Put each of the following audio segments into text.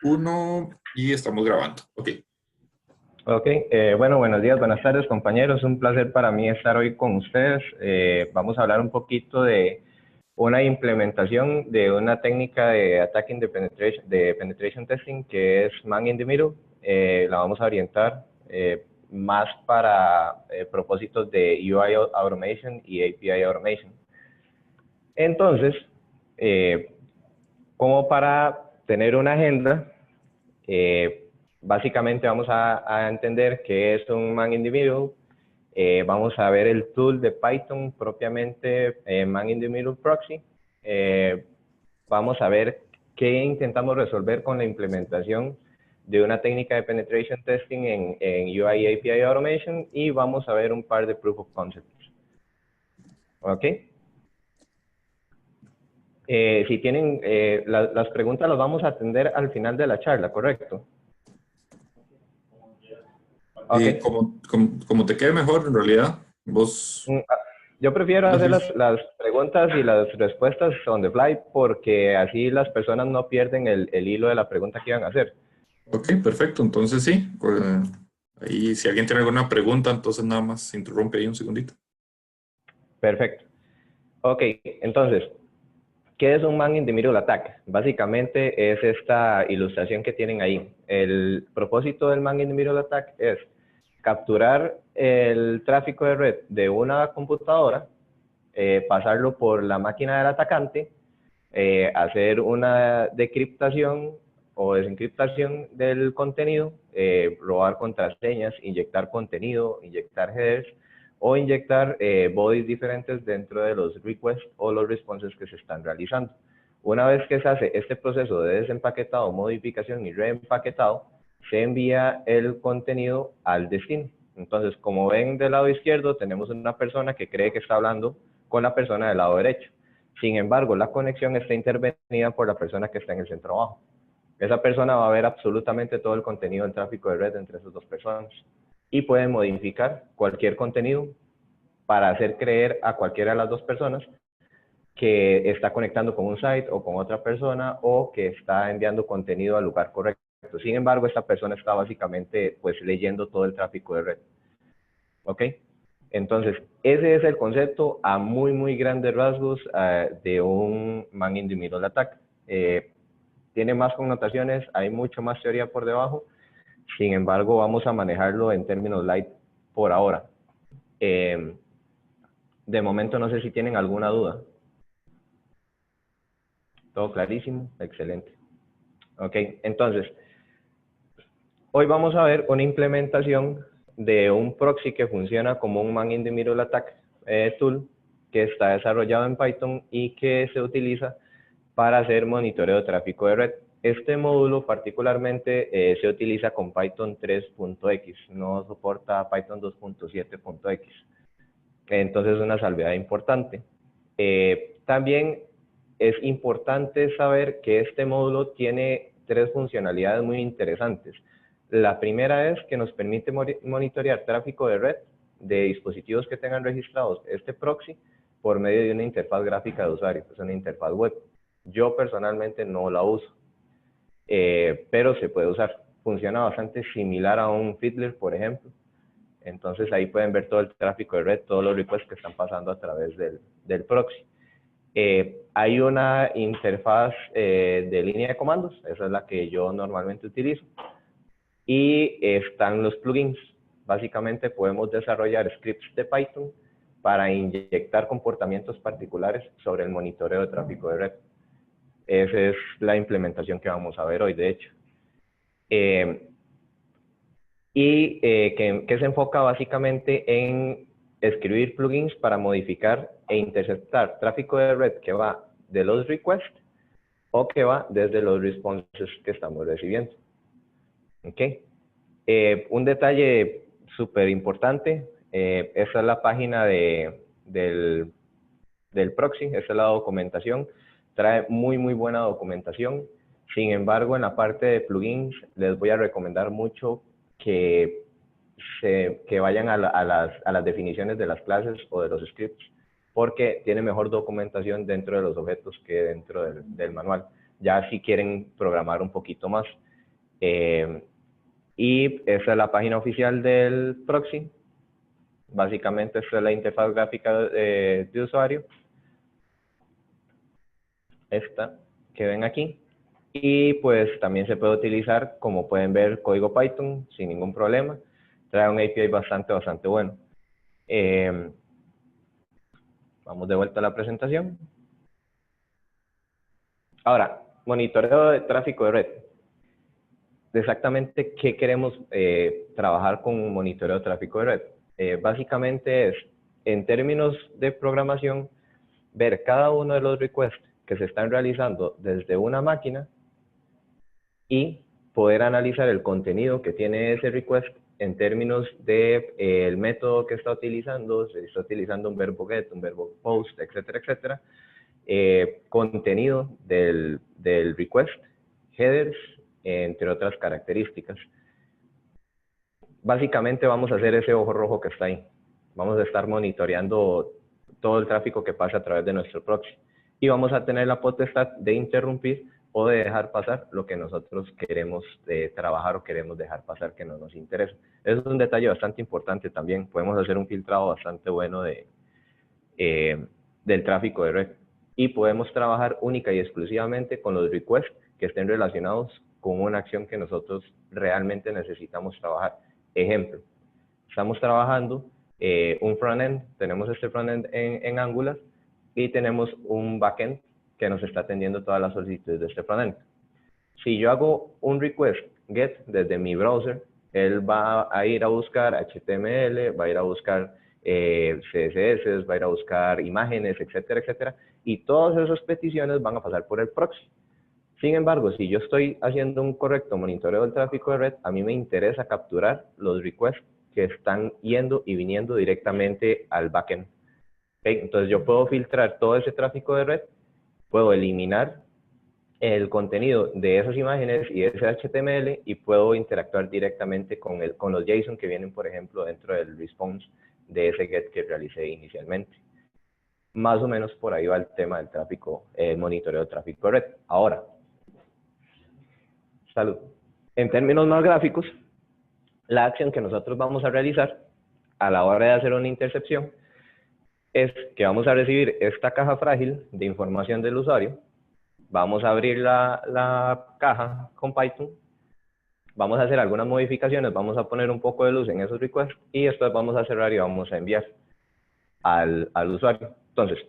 Uno y estamos grabando. Ok. Ok, bueno, buenos días, buenas tardes compañeros, un placer para mí estar hoy con ustedes. Vamos a hablar un poquito de una implementación de una técnica de attacking de penetration testing que es man in the middle. La vamos a orientar más para propósitos de UI automation y API automation. Entonces, como para tener una agenda, básicamente vamos a entender qué es un man in the middle. Vamos a ver el tool de Python propiamente, man in the middle proxy. Vamos a ver qué intentamos resolver con la implementación de una técnica de penetration testing en UI API automation, y vamos a ver un par de proof of concepts. ¿Ok? Si tienen las preguntas las vamos a atender al final de la charla, ¿correcto? Ok. Como te quede mejor, en realidad, vos Yo prefiero hacer decís. las preguntas y las respuestas on the fly, porque así las personas no pierden el hilo de la pregunta que iban a hacer. Ok, perfecto. Entonces sí. Ahí, si alguien tiene alguna pregunta, entonces nada más interrumpe ahí un segundito. Perfecto. Ok, entonces, ¿qué es un man in the middle attack? Básicamente es esta ilustración que tienen ahí. El propósito del man in the middle attack es capturar el tráfico de red de una computadora, pasarlo por la máquina del atacante, hacer una decriptación o desencriptación del contenido, robar contraseñas, inyectar contenido, inyectar headers o inyectar bodies diferentes dentro de los requests o los responses que se están realizando. Una vez que se hace este proceso de desempaquetado, modificación y reempaquetado, se envía el contenido al destino. Entonces, como ven del lado izquierdo, tenemos una persona que cree que está hablando con la persona del lado derecho. Sin embargo, la conexión está intervenida por la persona que está en el centro abajo. Esa persona va a ver absolutamente todo el contenido del tráfico de red entre esas dos personas y puede modificar cualquier contenido para hacer creer a cualquiera de las dos personas que está conectando con un site o con otra persona, o que está enviando contenido al lugar correcto. Sin embargo, esta persona está básicamente pues leyendo todo el tráfico de red. ¿Ok? Entonces, ese es el concepto a muy grandes rasgos de un man in the middle attack. Tiene más connotaciones, hay mucho más teoría por debajo. Sin embargo, vamos a manejarlo en términos light por ahora. De momento no sé si tienen alguna duda. ¿Todo clarísimo? Excelente. Ok, entonces, hoy vamos a ver una implementación de un proxy que funciona como un man in the middle attack tool, que está desarrollado en Python y que se utiliza para hacer monitoreo de tráfico de red. Este módulo particularmente se utiliza con Python 3.x, no soporta Python 2.7.x. Entonces es una salvedad importante. También es importante saber que este módulo tiene tres funcionalidades muy interesantes. La primera es que nos permite monitorear tráfico de red de dispositivos que tengan registrados este proxy por medio de una interfaz gráfica de usuario, es una interfaz web. Yo personalmente no la uso, pero se puede usar. Funciona bastante similar a un Fiddler, por ejemplo. Entonces ahí pueden ver todo el tráfico de red, todos los requests que están pasando a través del proxy. Hay una interfaz de línea de comandos, esa es la que yo normalmente utilizo, y están los plugins. Básicamente podemos desarrollar scripts de Python para inyectar comportamientos particulares sobre el monitoreo de tráfico de red. Esa es la implementación que vamos a ver hoy, de hecho. Que se enfoca básicamente en escribir plugins para modificar e interceptar tráfico de red que va de los requests o que va desde los responses que estamos recibiendo. ¿Ok? Un detalle súper importante, esta es la página del proxy, esta es la documentación, trae muy buena documentación. Sin embargo, en la parte de plugins les voy a recomendar mucho que vayan a las definiciones de las clases o de los scripts, porque tiene mejor documentación dentro de los objetos que dentro del manual. ya si quieren programar un poquito más. Y esa es la página oficial del proxy. Básicamente esta es la interfaz gráfica de usuario. Esta que ven aquí. Y pues también se puede utilizar, como pueden ver, código Python sin ningún problema. Trae un API bastante bueno. Vamos de vuelta a la presentación. Ahora, monitoreo de tráfico de red. Exactamente qué queremos trabajar con monitoreo de tráfico de red. Básicamente es, en términos de programación, ver cada uno de los requests que se están realizando desde una máquina y poder analizar el contenido que tiene ese request en términos de el método que está utilizando, si está utilizando un verbo get, un verbo post, etcétera, etcétera, contenido del request, headers, entre otras características. Básicamente vamos a hacer ese ojo rojo que está ahí. Vamos a estar monitoreando todo el tráfico que pasa a través de nuestro proxy. Y vamos a tener la potestad de interrumpir o de dejar pasar lo que nosotros queremos trabajar o queremos dejar pasar que no nos interesa. Eso es un detalle bastante importante también. Podemos hacer un filtrado bastante bueno del tráfico de red. Y podemos trabajar única y exclusivamente con los requests que estén relacionados con una acción que nosotros realmente necesitamos trabajar. Ejemplo, estamos trabajando un frontend, tenemos este frontend en Angular y tenemos un backend que nos está atendiendo todas las solicitudes de este frontend. Si yo hago un request get desde mi browser, él va a ir a buscar HTML, va a ir a buscar CSS, va a ir a buscar imágenes, etcétera, etcétera, y todas esas peticiones van a pasar por el proxy. Sin embargo, si yo estoy haciendo un correcto monitoreo del tráfico de red, a mí me interesa capturar los requests que están yendo y viniendo directamente al backend. ¿Okay? Entonces yo puedo filtrar todo ese tráfico de red, puedo eliminar el contenido de esas imágenes y ese HTML y puedo interactuar directamente con los JSON que vienen, por ejemplo, dentro del response de ese get que realicé inicialmente. Más o menos por ahí va el tema del tráfico, el monitoreo de tráfico de red. Ahora, salud. En términos más gráficos, la acción que nosotros vamos a realizar a la hora de hacer una intercepción es que vamos a recibir esta caja frágil de información del usuario, vamos a abrir la caja con Python, vamos a hacer algunas modificaciones, vamos a poner un poco de luz en esos requests y después vamos a cerrar y vamos a enviar al usuario. Entonces,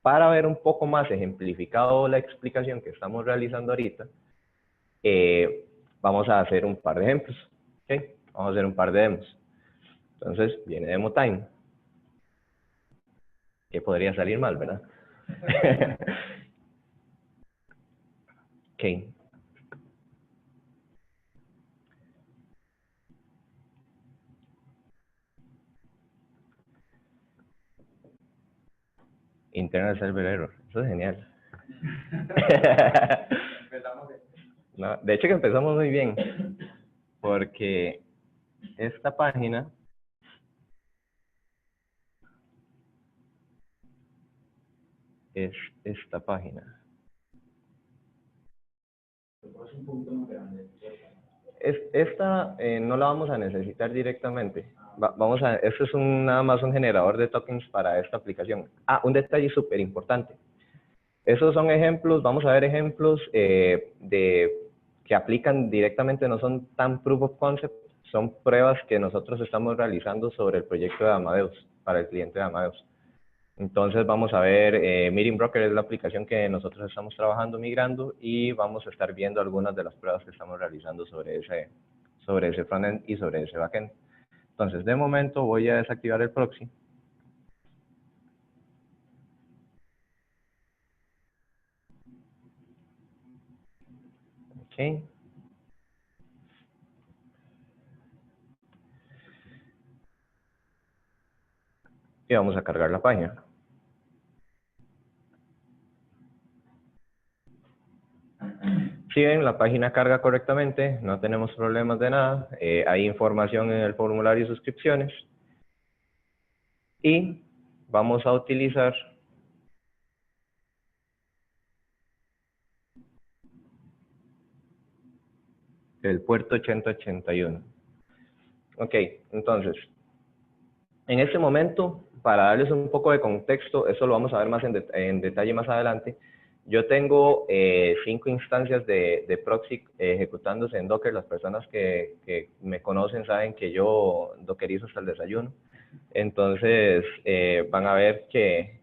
para ver un poco más ejemplificado la explicación que estamos realizando ahorita, vamos a hacer un par de ejemplos. ¿Okay? Vamos a hacer un par de demos. Entonces, viene demo time. Que podría salir mal, ¿verdad? Ok. Internal server error. Eso es genial. No, de hecho que empezamos muy bien. Porque esta página es esta página. Esta no la vamos a necesitar directamente. Esto es nada más un generador de tokens para esta aplicación. Ah, un detalle súper importante. Esos son ejemplos, vamos a ver ejemplos que aplican directamente, no son tan proof of concept, son pruebas que nosotros estamos realizando sobre el proyecto de Amadeus, para el cliente de Amadeus. Entonces vamos a ver, Meeting Broker es la aplicación que nosotros estamos trabajando, migrando, y vamos a estar viendo algunas de las pruebas que estamos realizando sobre ese frontend y sobre ese backend. Entonces, de momento voy a desactivar el proxy. Ok. Y vamos a cargar la página. Si ven, la página carga correctamente, no tenemos problemas de nada, hay información en el formulario de suscripciones y vamos a utilizar el puerto 8081. Ok, entonces, en este momento, para darles un poco de contexto, eso lo vamos a ver más en detalle más adelante. Yo tengo 5 instancias de proxy ejecutándose en Docker. Las personas que me conocen saben que yo dockerizo hasta el desayuno. Entonces, van a ver que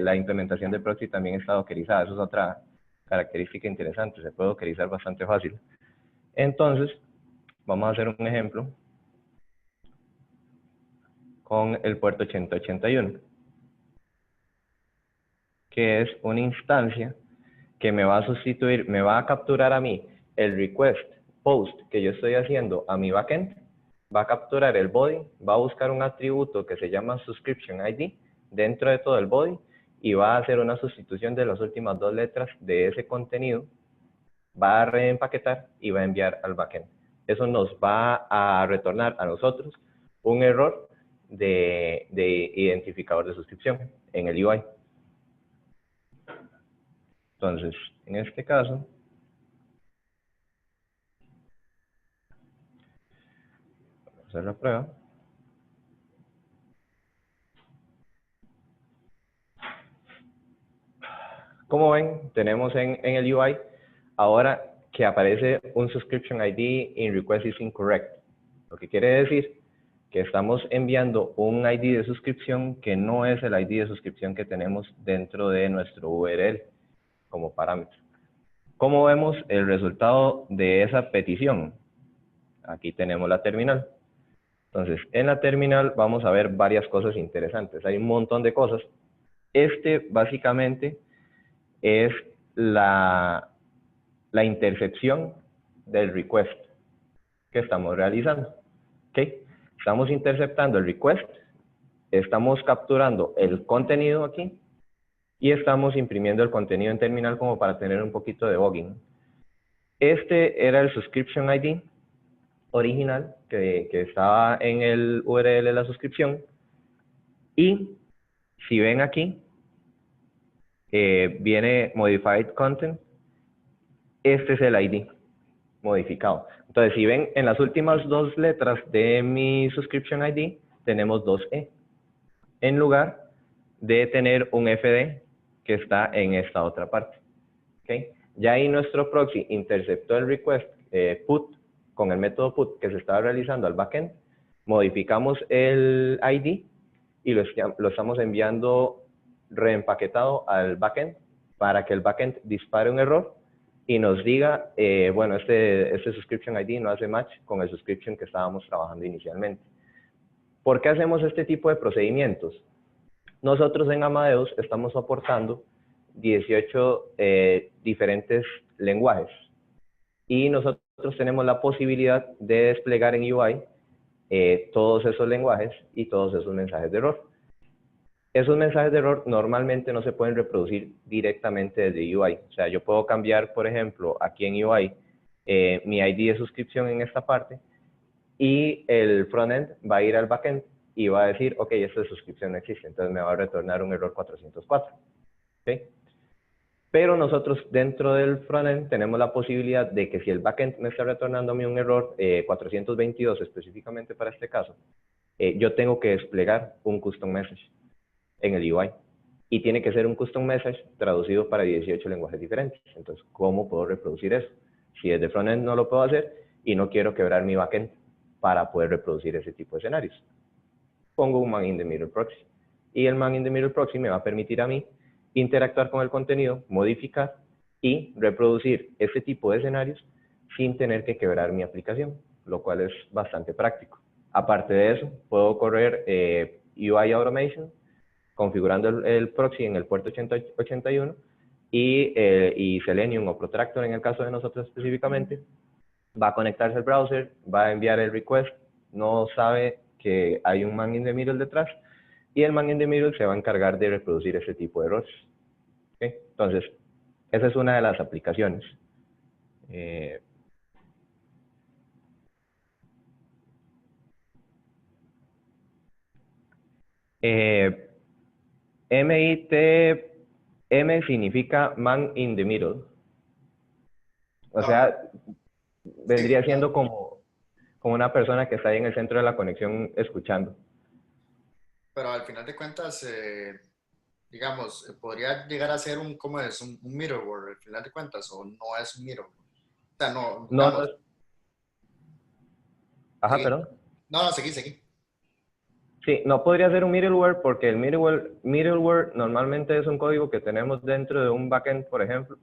la implementación de proxy también está dockerizada. Eso es otra característica interesante. Se puede dockerizar bastante fácil. Entonces, vamos a hacer un ejemplo con el puerto 8081, que es una instancia que me va a sustituir, me va a capturar a mí el request post que yo estoy haciendo a mi backend, va a capturar el body, va a buscar un atributo que se llama subscription ID dentro de todo el body y va a hacer una sustitución de las últimas 2 letras de ese contenido, va a reempaquetar y va a enviar al backend. Eso nos va a retornar a nosotros un error de identificador de suscripción en el UI. Entonces, en este caso, vamos a hacer la prueba. Como ven, tenemos en el UI ahora que aparece un subscription ID in request is incorrect. Lo que quiere decir que estamos enviando un ID de suscripción que no es el ID de suscripción que tenemos dentro de nuestro URL como parámetro. ¿Cómo vemos el resultado de esa petición? Aquí tenemos la terminal. Entonces, en la terminal vamos a ver varias cosas interesantes. Hay un montón de cosas. Básicamente es la intercepción del request que estamos realizando. ¿Okay? Estamos interceptando el request, estamos capturando el contenido aquí y estamos imprimiendo el contenido en terminal como para tener un poquito de debugging. Este era el subscription ID original que estaba en el URL de la suscripción y si ven aquí viene modified content. Este es el ID modificado. Entonces, si ven, en las últimas 2 letras de mi subscription ID, tenemos 2E, en lugar de tener un FD que está en esta otra parte. ¿Okay? Ya ahí nuestro proxy interceptó el request put con el método put que se estaba realizando al backend, modificamos el ID y lo estamos enviando reempaquetado al backend para que el backend dispare un error y nos diga, bueno, este subscription ID no hace match con el subscription que estábamos trabajando inicialmente. ¿Por qué hacemos este tipo de procedimientos? Nosotros en Amadeus estamos soportando 18 diferentes lenguajes y nosotros tenemos la posibilidad de desplegar en UI todos esos lenguajes y todos esos mensajes de error. Esos mensajes de error normalmente no se pueden reproducir directamente desde UI. O sea, yo puedo cambiar, por ejemplo, aquí en UI, mi ID de suscripción en esta parte y el frontend va a ir al backend y va a decir, ok, esta suscripción no existe, entonces me va a retornar un error 404. ¿Okay? Pero nosotros dentro del frontend tenemos la posibilidad de que si el backend me está retornando a mí un error 422 específicamente para este caso, yo tengo que desplegar un custom message en el UI. Y tiene que ser un custom message traducido para 18 lenguajes diferentes. Entonces, ¿cómo puedo reproducir eso? Si desde frontend no lo puedo hacer y no quiero quebrar mi backend para poder reproducir ese tipo de escenarios, pongo un man in the middle proxy. Y el man in the middle proxy me va a permitir a mí interactuar con el contenido, modificar y reproducir ese tipo de escenarios sin tener que quebrar mi aplicación, lo cual es bastante práctico. Aparte de eso, puedo correr UI Automation configurando el proxy en el puerto 8081 y Selenium o Protractor en el caso de nosotros específicamente, va a conectarse al browser, va a enviar el request, no sabe que hay un man in the middle detrás y el man in the middle se va a encargar de reproducir ese tipo de errores. ¿Okay? Entonces, esa es una de las aplicaciones. M significa man in the middle. O sea, Sí, vendría claro. siendo como una persona que está ahí en el centro de la conexión escuchando. Pero al final de cuentas, digamos, podría llegar a ser ¿cómo es? Un middleware, al final de cuentas, o no es un middleware. O sea, no, No, no, digamos, ajá, seguí. perdón. No, no, seguí. Sí, no podría ser un middleware porque el middleware normalmente es un código que tenemos dentro de un backend, por ejemplo,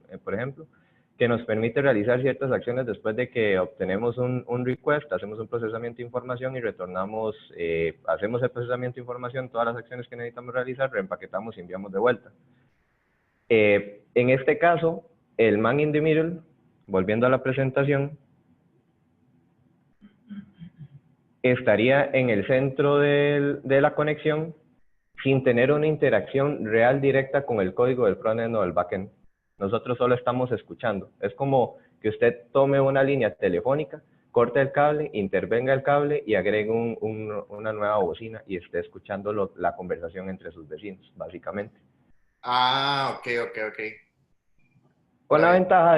que nos permite realizar ciertas acciones después de que obtenemos un request, hacemos un procesamiento de información y retornamos, hacemos el procesamiento de información, todas las acciones que necesitamos realizar, reempaquetamos y enviamos de vuelta. En este caso, el man in the middle, volviendo a la presentación, estaría en el centro de la conexión sin tener una interacción real directa con el código del frontend o del backend. Nosotros solo estamos escuchando. Es como que usted tome una línea telefónica, corte el cable, intervenga el cable y agregue una nueva bocina y esté escuchando la conversación entre sus vecinos, básicamente. Ah, ok. Con Ahora la bien. ventaja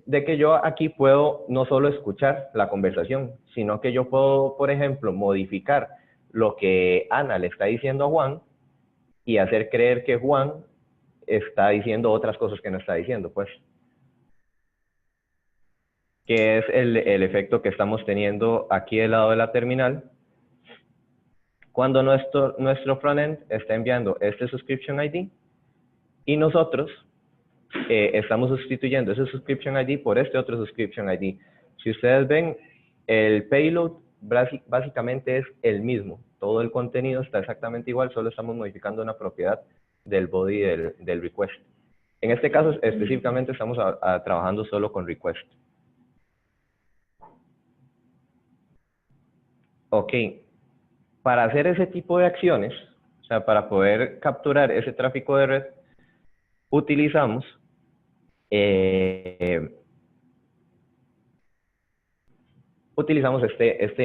de que yo aquí puedo no solo escuchar la conversación, sino que yo puedo, por ejemplo, modificar lo que Ana le está diciendo a Juan y hacer creer que Juan está diciendo otras cosas que no está diciendo, pues, que es el efecto que estamos teniendo aquí del lado de la terminal, cuando nuestro frontend está enviando este subscription ID y nosotros estamos sustituyendo ese subscription ID por este otro subscription ID. Si ustedes ven, el payload básicamente es el mismo. Todo el contenido está exactamente igual, solo estamos modificando una propiedad del body del request. En este caso, específicamente, estamos trabajando solo con request. Ok, para hacer ese tipo de acciones, o sea, para poder capturar ese tráfico de red, utilizamos este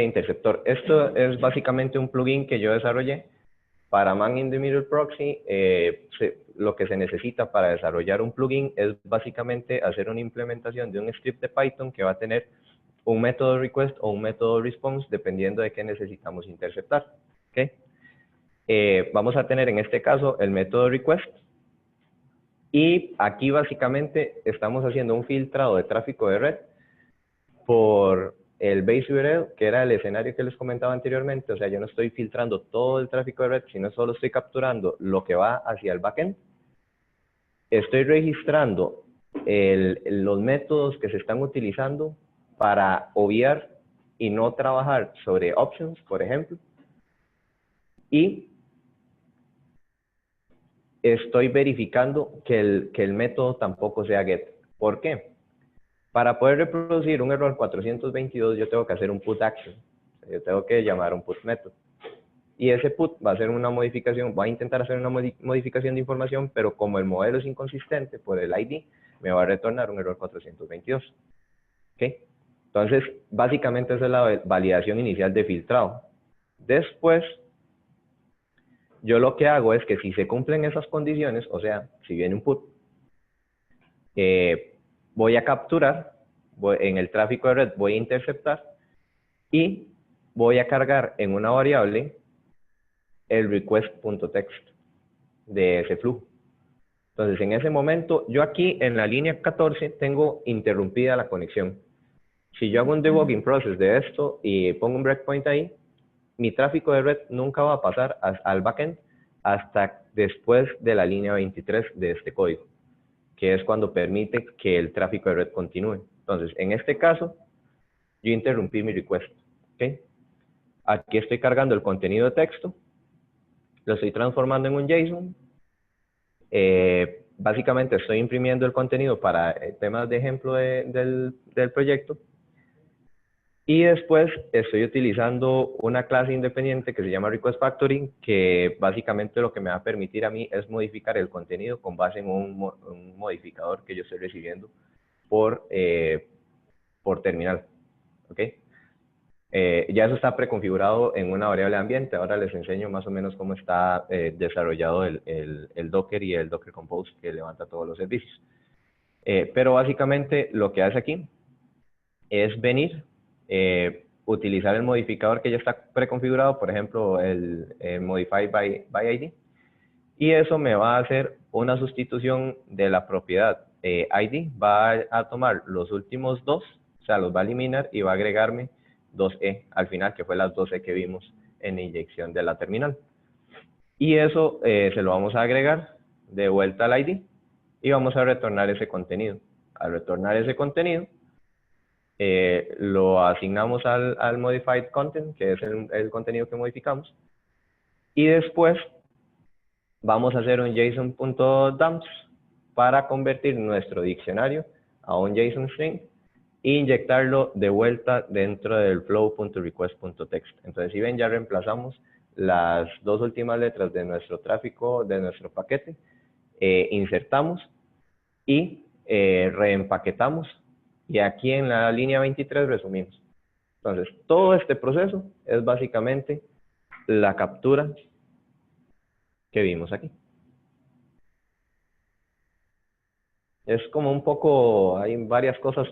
interceptor. Esto es básicamente un plugin que yo desarrollé para Man in the Middle Proxy. Lo que se necesita para desarrollar un plugin es básicamente hacer una implementación de un script de Python que va a tener un método request o un método response dependiendo de qué necesitamos interceptar. ¿Okay? Vamos a tener en este caso el método request y aquí básicamente estamos haciendo un filtrado de tráfico de red por el base URL, que era el escenario que les comentaba anteriormente. O sea, yo no estoy filtrando todo el tráfico de red, sino solo estoy capturando lo que va hacia el backend. Estoy registrando los métodos que se están utilizando para obviar y no trabajar sobre options, por ejemplo. Y estoy verificando que el método tampoco sea get. ¿Por qué? Para poder reproducir un error 422, yo tengo que hacer un put action. Yo tengo que llamar a un put method. Y ese put va a hacer una modificación, va a intentar hacer una modificación de información, pero como el modelo es inconsistente por el ID, me va a retornar un error 422. ¿Okay? Entonces, básicamente esa es la validación inicial de filtrado. Después, yo lo que hago es que si se cumplen esas condiciones, o sea, si viene un put, voy a capturar, en el tráfico de red voy a interceptar y voy a cargar en una variable el request.text de ese flujo. Entonces, en ese momento, yo aquí en la línea 14 tengo interrumpida la conexión. Si yo hago un debugging process de esto y pongo un breakpoint ahí, mi tráfico de red nunca va a pasar al backend hasta después de la línea 23 de este código, que es cuando permite que el tráfico de red continúe. Entonces, en este caso, yo interrumpí mi request. ¿Okay? Aquí estoy cargando el contenido de texto, lo estoy transformando en un JSON. Básicamente estoy imprimiendo el contenido para temas de ejemplo del proyecto. Y después estoy utilizando una clase independiente que se llama Request Factory, que básicamente lo que me va a permitir a mí es modificar el contenido con base en un modificador que yo estoy recibiendo por terminal. ¿Okay? Ya eso está preconfigurado en una variable ambiente. Ahora les enseño más o menos cómo está desarrollado el Docker y el Docker Compose que levanta todos los servicios. Pero básicamente lo que hace aquí es venir, utilizar el modificador que ya está preconfigurado, por ejemplo, el Modify by ID, y eso me va a hacer una sustitución de la propiedad ID, va a tomar los últimos dos, o sea, los va a eliminar y va a agregarme 2E al final, que fue las 2E que vimos en la inyección de la terminal. Y eso se lo vamos a agregar de vuelta al ID y vamos a retornar ese contenido. Al retornar ese contenido, lo asignamos al modified content, que es el contenido que modificamos, y después vamos a hacer un json.dumps para convertir nuestro diccionario a un JSON string e inyectarlo de vuelta dentro del flow.request.text. Entonces, si ven, ya reemplazamos las dos últimas letras de nuestro tráfico, de nuestro paquete, insertamos y reempaquetamos, y aquí en la línea 23 resumimos. Entonces, todo este proceso es básicamente la captura que vimos aquí. Es como un poco, hay varias cosas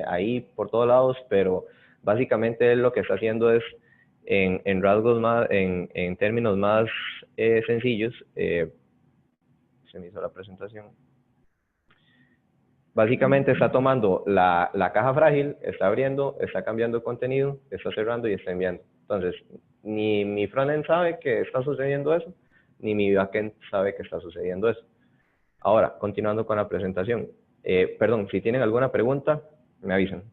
ahí por todos lados, pero básicamente lo que está haciendo es, en rasgos más, en términos más sencillos, se me hizo la presentación. Básicamente está tomando la caja frágil, está abriendo, está cambiando contenido, está cerrando y está enviando. Entonces, ni mi frontend sabe que está sucediendo eso, ni mi backend sabe que está sucediendo eso. Ahora, continuando con la presentación. Perdón, si tienen alguna pregunta, me avisan.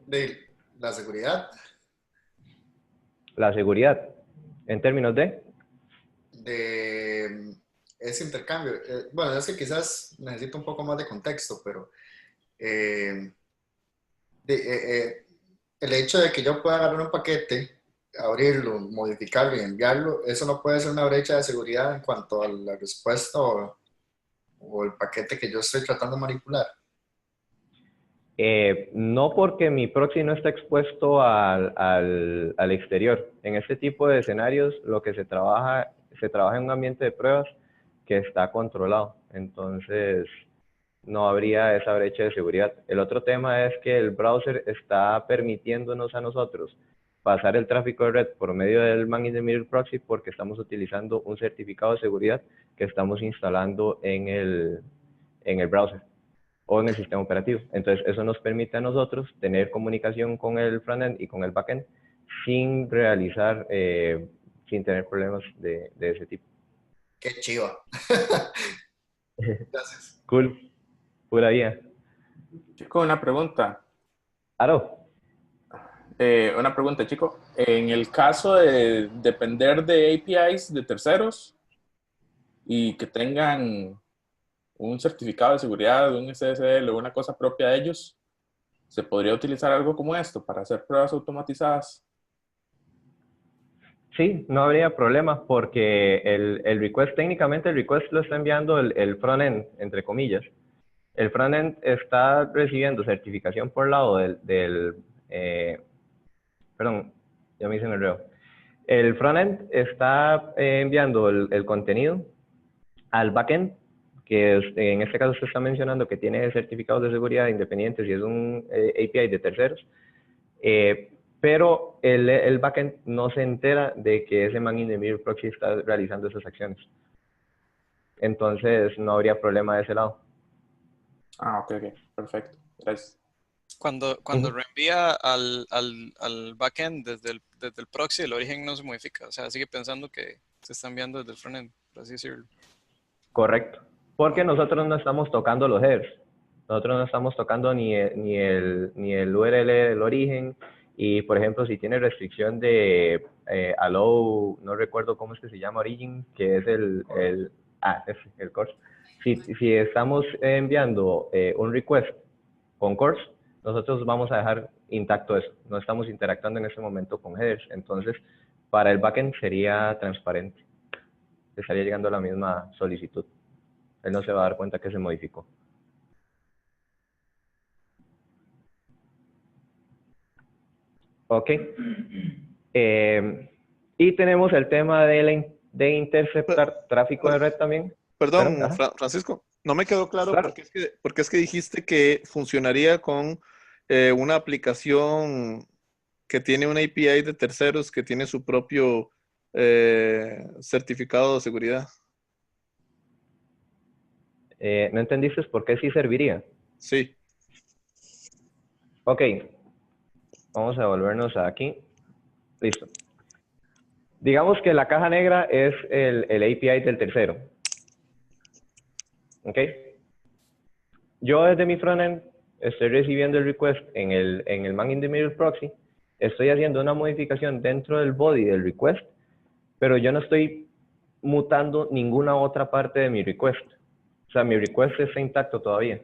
De la seguridad, La seguridad, en términos de... de ese intercambio. Bueno, es que quizás necesito un poco más de contexto, pero eh, el hecho de que yo pueda agarrar un paquete, abrirlo, modificarlo y enviarlo, eso no puede ser una brecha de seguridad en cuanto a la respuesta o el paquete que yo estoy tratando de manipular. No, porque mi proxy no está expuesto al exterior. En este tipo de escenarios, lo que se trabaja en un ambiente de pruebas que está controlado. Entonces, no habría esa brecha de seguridad. El otro tema es que el browser está permitiéndonos a nosotros pasar el tráfico de red por medio del Man in the Middle Proxy, porque estamos utilizando un certificado de seguridad que estamos instalando en el browser o en el sistema operativo. Entonces, eso nos permite a nosotros tener comunicación con el frontend y con el backend sin realizar, sin tener problemas de ese tipo. Qué chiva. Gracias. Cool, pura vida. Chico, una pregunta. Aro. Una pregunta, chico. En el caso de depender de APIs de terceros y que tengan un certificado de seguridad, un SSL o una cosa propia de ellos, ¿se podría utilizar algo como esto para hacer pruebas automatizadas? Sí, no habría problema, porque el request, técnicamente el request lo está enviando el frontend, entre comillas. El frontend está recibiendo certificación por lado perdón, ya me hice un enredo. El frontend está enviando el contenido al backend, que en este caso se está mencionando que tiene certificados de seguridad independientes y es un API de terceros, pero el backend no se entera de que ese man in the middle proxy está realizando esas acciones. Entonces no habría problema de ese lado. Ah, ok, perfecto. Gracias. Cuando reenvía al backend desde el proxy, el origen no se modifica. O sea, sigue pensando que se está enviando desde el frontend, por así decirlo. Correcto. Porque nosotros no estamos tocando los headers. Nosotros no estamos tocando ni el URL del origen. Y, por ejemplo, si tiene restricción de allow, no recuerdo cómo es que se llama, origin, que es el course. Si estamos enviando un request con course, nosotros vamos a dejar intacto eso. No estamos interactuando en ese momento con headers. Entonces, para el backend sería transparente. Estaría llegando a la misma solicitud. Él no se va a dar cuenta que se modificó. Ok. Y tenemos el tema de interceptar tráfico de red también. Perdón, Ajá. Francisco. No me quedó claro Claro. porque es que dijiste que funcionaría con una aplicación que tiene una API de terceros que tiene su propio certificado de seguridad. ¿No entendiste por qué sí serviría? Sí. Ok, vamos a volvernos a aquí. Listo. Digamos que la caja negra es el API del tercero. ¿Ok? Yo desde mi frontend estoy recibiendo el request en el man in the middle proxy. Estoy haciendo una modificación dentro del body del request, pero yo no estoy mutando ninguna otra parte de mi request. O sea, mi request está intacto todavía.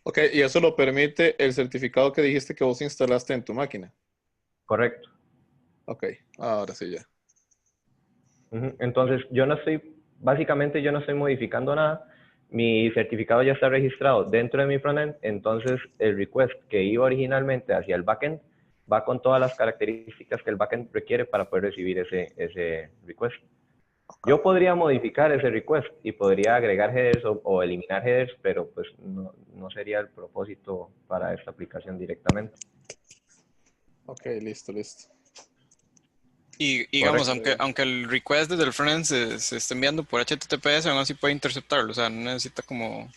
Ok, y eso lo permite el certificado que dijiste que vos instalaste en tu máquina. Correcto. Ok, ahora sí ya. Entonces, básicamente yo no estoy modificando nada. Mi certificado ya está registrado dentro de mi frontend, entonces el request que iba originalmente hacia el backend va con todas las características que el backend requiere para poder recibir ese request. Yo podría modificar ese request y podría agregar headers o eliminar headers, pero pues no sería el propósito para esta aplicación directamente. Ok, listo. Y digamos, Correcto. aunque el request desde el frontend se esté enviando por HTTPS, aún así puede interceptarlo. O sea, no necesita como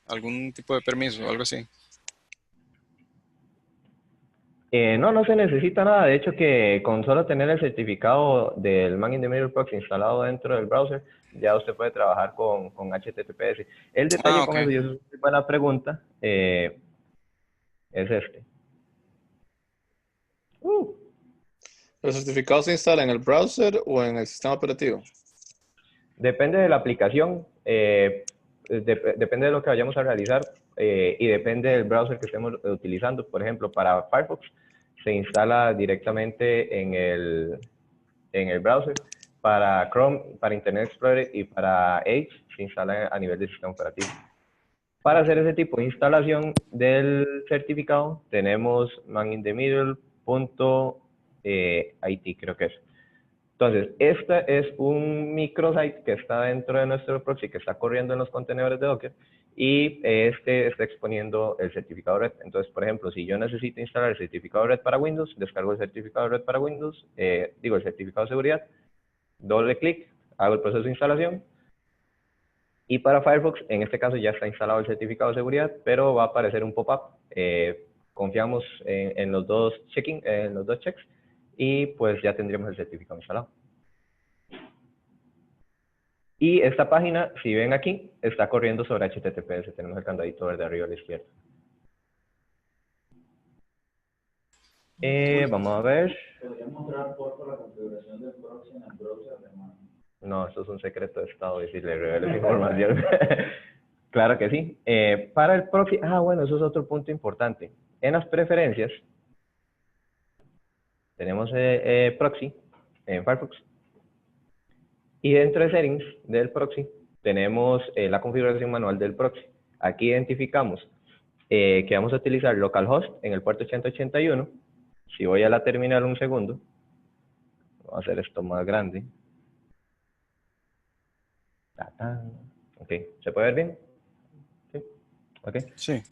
algún tipo de permiso o algo así. No se necesita nada. De hecho, que con solo tener el certificado del Man in the Middle Proxy instalado dentro del browser, ya usted puede trabajar con HTTPS. El Ah, detalle ok. con eso, y eso es una buena pregunta, es este. ¿El certificado se instala en el browser o en el sistema operativo? Depende de la aplicación, depende de lo que vayamos a realizar y depende del browser que estemos utilizando. Por ejemplo, para Firefox se instala directamente en el browser. Para Chrome, para Internet Explorer y para Edge se instala a nivel del sistema operativo. Para hacer ese tipo de instalación del certificado tenemos manindemiddle.it, creo que es. Entonces, este es un microsite que está dentro de nuestro proxy, que está corriendo en los contenedores de Docker, y este está exponiendo el certificado red. Entonces, por ejemplo, si yo necesito instalar el certificado red para Windows, descargo el certificado red para Windows, el certificado de seguridad, doble clic, hago el proceso de instalación, y para Firefox, en este caso ya está instalado el certificado de seguridad, pero va a aparecer un pop-up. Confiamos en los dos checks, y pues ya tendríamos el certificado instalado. Y esta página, si ven aquí, está corriendo sobre HTTPS. Tenemos el candadito verde arriba a la izquierda. Vamos a ver. ¿Podría mostrar por la configuración del proxy en el browser de mano? No, eso es un secreto de estado y si le revelo esa información. Claro que sí. Para el proxy, bueno, eso es otro punto importante. En las preferencias, tenemos proxy en Firefox. Y dentro de settings del proxy, tenemos la configuración manual del proxy. Aquí identificamos que vamos a utilizar localhost en el puerto 8081. Si voy a la terminal un segundo, voy a hacer esto más grande. Ok, ¿se puede ver bien? Sí. Ok. Sí.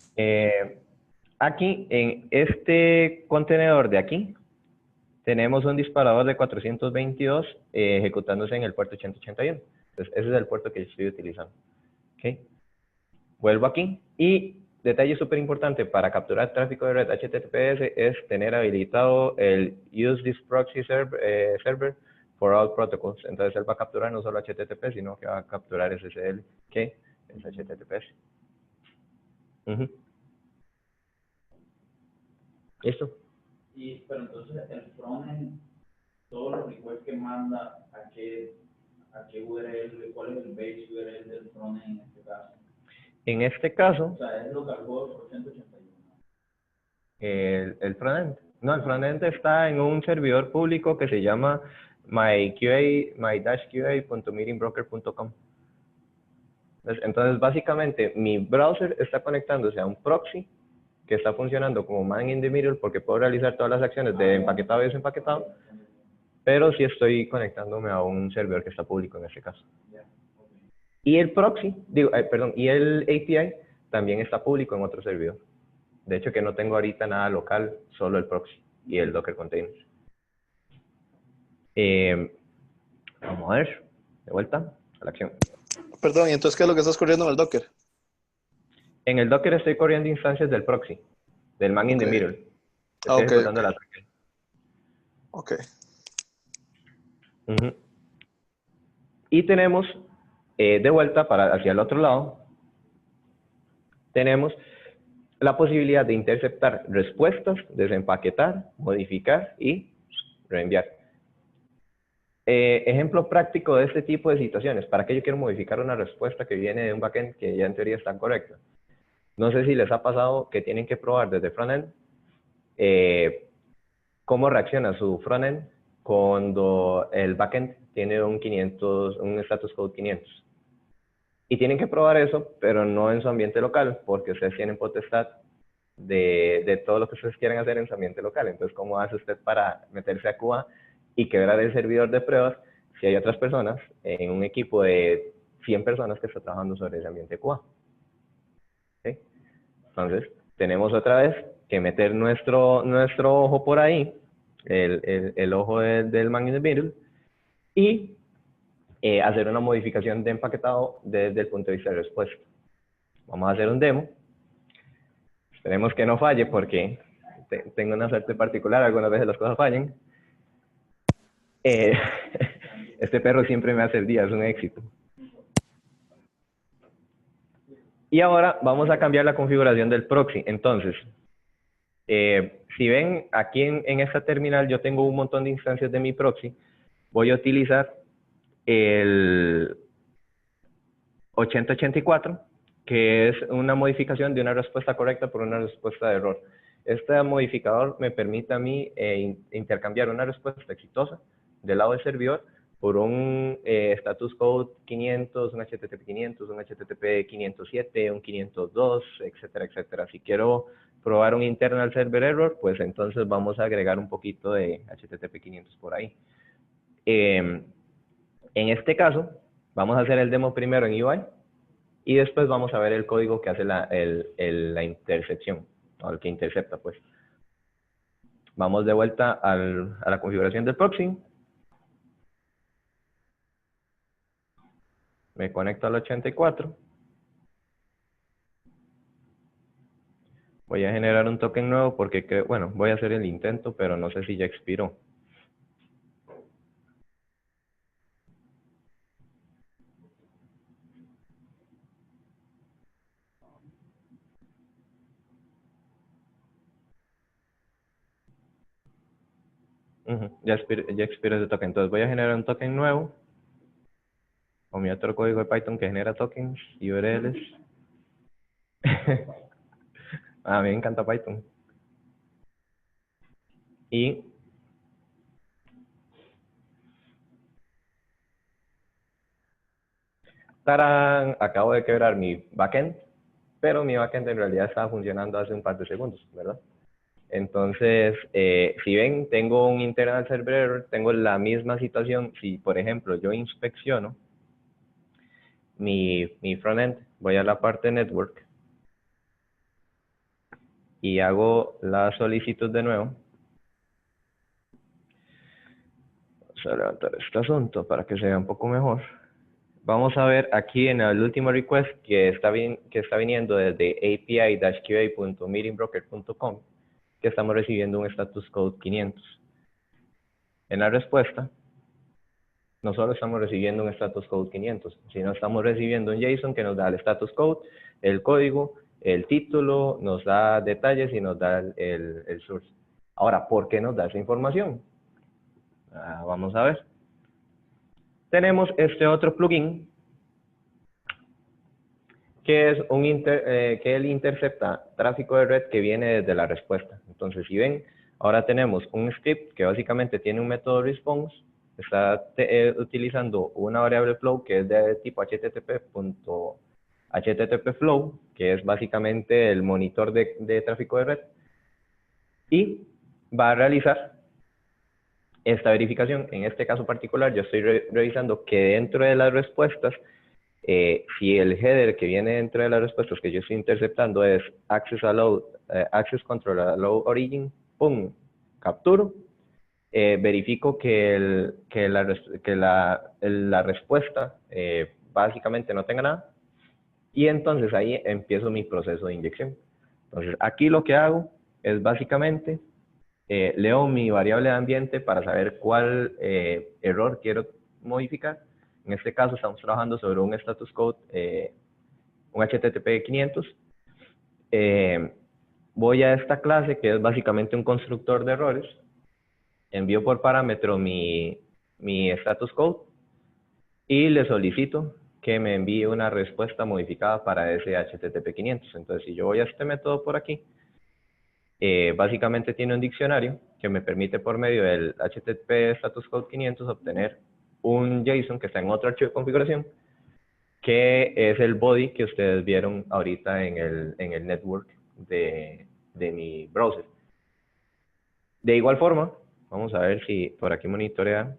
Aquí, en este contenedor de aquí, tenemos un disparador de 422 ejecutándose en el puerto 8081. Entonces, ese es el puerto que yo estoy utilizando. Okay. Vuelvo aquí y detalle súper importante para capturar tráfico de red HTTPS es tener habilitado el Use this proxy server for all protocols. Entonces él va a capturar no solo HTTP, sino que va a capturar SSL, que es HTTPS. ¿Listo? Pero entonces el frontend, todos los requests que manda, ¿a qué URL, cuál es el base URL del frontend en este caso? En este caso, O sea, es localhost 8081. el frontend. No, el frontend está en un servidor público que se llama my-qa.meetingbroker.com. Entonces, básicamente, mi browser está conectándose a un proxy que está funcionando como man in the middle porque puedo realizar todas las acciones de empaquetado y desempaquetado, pero sí estoy conectándome a un servidor que está público en este caso. Y el proxy, perdón, y el API también está público en otro servidor. De hecho, que no tengo ahorita nada local, solo el proxy y el Docker Container. Vamos a ver, de vuelta a la acción. Perdón, ¿y entonces qué es lo que estás corriendo en el Docker? En el Docker estoy corriendo instancias del proxy, del man in the Ok. middle. Ah, Estoy ok, ejecutando ok. el ataque. Ok. Ujú. Y tenemos, de vuelta hacia el otro lado, tenemos la posibilidad de interceptar respuestas, desempaquetar, modificar y reenviar. Ejemplo práctico de este tipo de situaciones. ¿Para qué yo quiero modificar una respuesta que viene de un backend que ya en teoría está correcta? No sé si les ha pasado que tienen que probar desde frontend cómo reacciona su frontend cuando el backend tiene un status code 500. Y tienen que probar eso, pero no en su ambiente local, porque ustedes tienen potestad de todo lo que ustedes quieren hacer en su ambiente local. Entonces, ¿cómo hace usted para meterse a Cuba y quebrar el servidor de pruebas si hay otras personas en un equipo de 100 personas que está trabajando sobre ese ambiente Cuba? ¿Sí? Entonces, tenemos otra vez que meter nuestro ojo por ahí, el ojo del man in the middle, y hacer una modificación de empaquetado desde el punto de vista de respuesta. Vamos a hacer un demo. Esperemos que no falle porque tengo una suerte particular, algunas veces las cosas fallan. Este perro siempre me hace el día, es un éxito. Y ahora vamos a cambiar la configuración del proxy. Entonces, si ven aquí en esta terminal yo tengo un montón de instancias de mi proxy. Voy a utilizar el 8084, que es una modificación de una respuesta correcta por una respuesta de error. Este modificador me permite a mí intercambiar una respuesta exitosa del lado del servidor por un status code 500, un HTTP 500, un HTTP 507, un 502, etcétera, etcétera. Si quiero probar un internal server error, pues entonces vamos a agregar un poquito de HTTP 500 por ahí. En este caso, vamos a hacer el demo primero en UI y después vamos a ver el código que hace la intercepción, o el que intercepta, pues. Vamos de vuelta a la configuración del proxy. Me conecto al 84. Voy a generar un token nuevo porque, bueno, voy a hacer el intento, pero no sé si ya expiró. Ya expiró ese token. Entonces voy a generar un token nuevo. O mi otro código de Python que genera tokens, URLs. A mí me encanta Python. Y ¡tarán! Acabo de quebrar mi backend, pero mi backend en realidad estaba funcionando hace un par de segundos, ¿verdad? Entonces, si ven, tengo un internal server error, tengo la misma situación. Si, por ejemplo, yo inspecciono mi frontend, voy a la parte network y hago la solicitud de nuevo. Vamos a levantar este asunto para que se vea un poco mejor. Vamos a ver aquí en el último request que está viniendo desde api-qa.meetingbroker.com que estamos recibiendo un status code 500. En la respuesta, no solo estamos recibiendo un status code 500, sino estamos recibiendo un JSON que nos da el status code, el código, el título, nos da detalles y nos da el source. Ahora, ¿por qué nos da esa información? Vamos a ver. Tenemos este otro plugin que es que él intercepta tráfico de red que viene desde la respuesta. Entonces, si ven, ahora tenemos un script que básicamente tiene un método response, está utilizando una variable flow que es de tipo http flow, que es básicamente el monitor de tráfico de red, y va a realizar esta verificación. En este caso particular, yo estoy revisando que dentro de las respuestas Si el header que viene dentro de las respuestas que yo estoy interceptando es access control allow origin, pum, capturo, verifico que la respuesta básicamente no tenga nada, y entonces ahí empiezo mi proceso de inyección. Entonces aquí lo que hago es básicamente leo mi variable de ambiente para saber cuál error quiero modificar. En este caso estamos trabajando sobre un status code, un HTTP 500. Voy a esta clase que es básicamente un constructor de errores. Envío por parámetro mi status code y le solicito que me envíe una respuesta modificada para ese HTTP 500. Entonces, si yo voy a este método por aquí, básicamente tiene un diccionario que me permite por medio del HTTP status code 500 obtener un JSON que está en otro archivo de configuración, que es el body que ustedes vieron ahorita en el network de mi browser. De igual forma, vamos a ver si por aquí monitorea.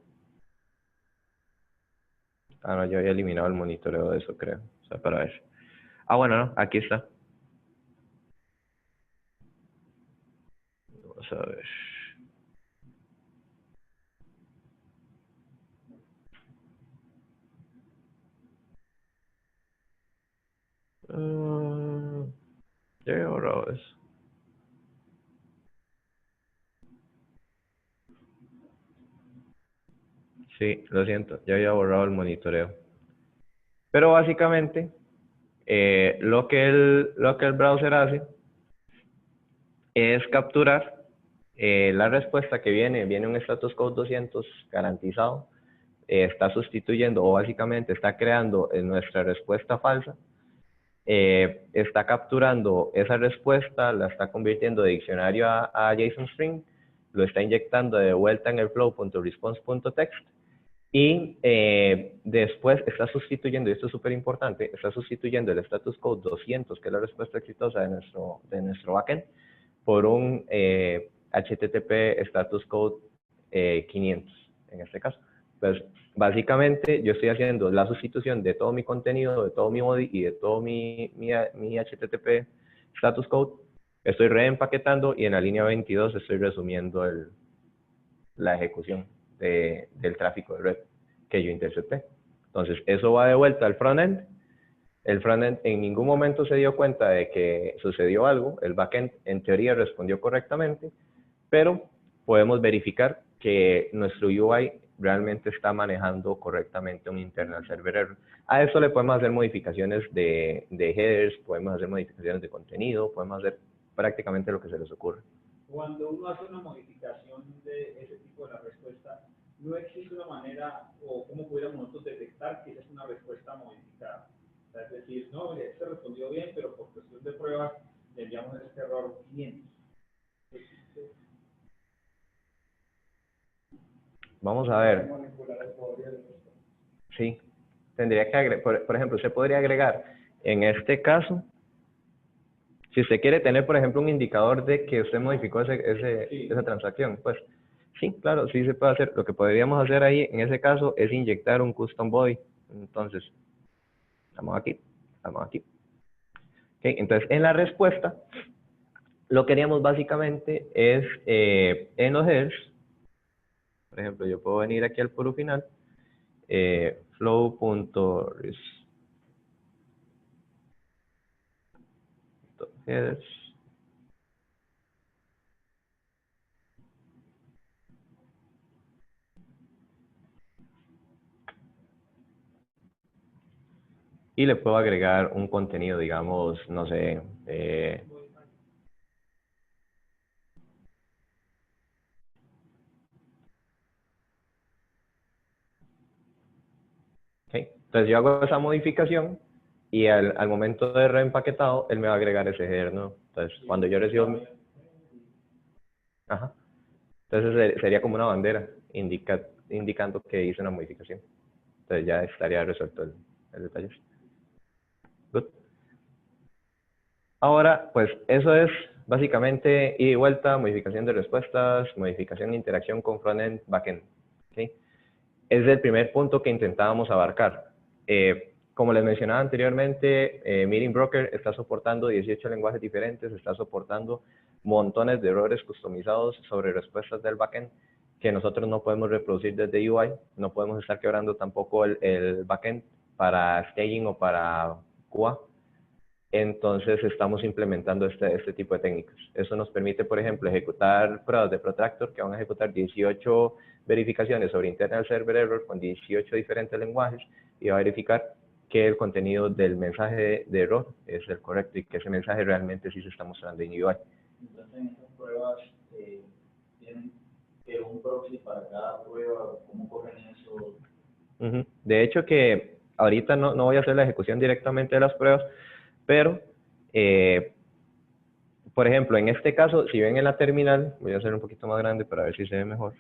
Ah, no, yo había eliminado el monitoreo de eso, creo. O sea, para ver. Ah, bueno, no, aquí está. Vamos a ver. Ya he borrado eso. Sí, lo siento, ya había borrado el monitoreo. Pero básicamente, lo que el browser hace es capturar la respuesta que viene un status code 200 garantizado, está sustituyendo o básicamente está creando nuestra respuesta falsa, está capturando esa respuesta, la está convirtiendo de diccionario a JSON string, lo está inyectando de vuelta en el flow.response.text y después está sustituyendo, y esto es súper importante, está sustituyendo el status code 200, que es la respuesta exitosa de nuestro backend, por un HTTP status code 500 en este caso. Pues básicamente yo estoy haciendo la sustitución de todo mi contenido, de todo mi body y de todo mi HTTP status code. Estoy reempaquetando y en la línea 22 estoy resumiendo la ejecución del tráfico de red que yo intercepté. Entonces eso va de vuelta al frontend. El frontend en ningún momento se dio cuenta de que sucedió algo. El backend en teoría respondió correctamente, pero podemos verificar que nuestro UI realmente está manejando correctamente un internal server error. A eso le podemos hacer modificaciones de headers, podemos hacer modificaciones de contenido, podemos hacer prácticamente lo que se les ocurra. Cuando uno hace una modificación de ese tipo de la respuesta, no existe una manera o cómo pudiéramos nosotros detectar que esa es una respuesta modificada. O sea, es decir, no, mire, este respondió bien, pero por cuestión de pruebas le enviamos este error 500. Vamos a ver. Sí, tendría que agregar, por ejemplo, usted podría agregar en este caso, si usted quiere tener, por ejemplo, un indicador de que usted modificó esa transacción, pues sí, claro, sí se puede hacer. Lo que podríamos hacer ahí, en ese caso, es inyectar un custom body. Entonces, vamos aquí. Okay, entonces, en la respuesta, lo que haríamos básicamente es, en los headers, por ejemplo, yo puedo venir aquí al puro final, flow.headers. Y le puedo agregar un contenido, digamos, no sé, okay. Entonces yo hago esa modificación y al momento de reempaquetado, él me va a agregar ese header, ¿no? Entonces, cuando yo recibo... Ajá. Entonces sería como una bandera indicando que hice una modificación. Entonces ya estaría resuelto el detalle. Good. Ahora, pues eso es básicamente ida y vuelta, modificación de respuestas, modificación de interacción con frontend, backend. ¿Okay? Es el primer punto que intentábamos abarcar. como les mencionaba anteriormente, Meeting Broker está soportando 18 lenguajes diferentes, está soportando montones de errores customizados sobre respuestas del backend que nosotros no podemos reproducir desde UI, no podemos estar quebrando tampoco el backend para staging o para QA. Entonces estamos implementando este tipo de técnicas. Eso nos permite, por ejemplo, ejecutar pruebas de Protractor que van a ejecutar 18 verificaciones sobre Internal Server Error con 18 diferentes lenguajes y va a verificar que el contenido del mensaje de error es el correcto y que ese mensaje realmente sí se está mostrando en UI. Entonces, en estas pruebas tienen un proxy para cada prueba. ¿Cómo corren eso? De hecho que ahorita no voy a hacer la ejecución directamente de las pruebas, pero, por ejemplo, en este caso, si ven en la terminal, voy a hacer un poquito más grande para ver si se ve mejor.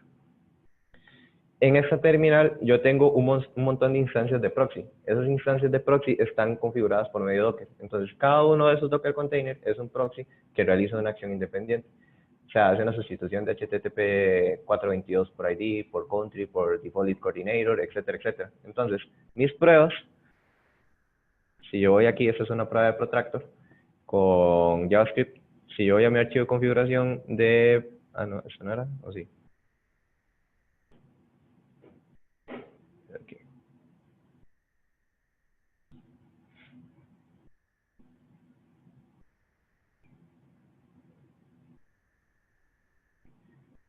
En esta terminal yo tengo un montón de instancias de proxy. Esas instancias de proxy están configuradas por medio de Docker. Entonces, cada uno de esos Docker containers es un proxy que realiza una acción independiente. O sea, hace una sustitución de HTTP 422 por ID, por country, por default lead coordinator, etcétera, etcétera. Entonces, mis pruebas, si yo voy aquí, esta es una prueba de Protractor con JavaScript. Si yo voy a mi archivo de configuración de... Ah, no, ¿eso no era? ¿O sí? Aquí.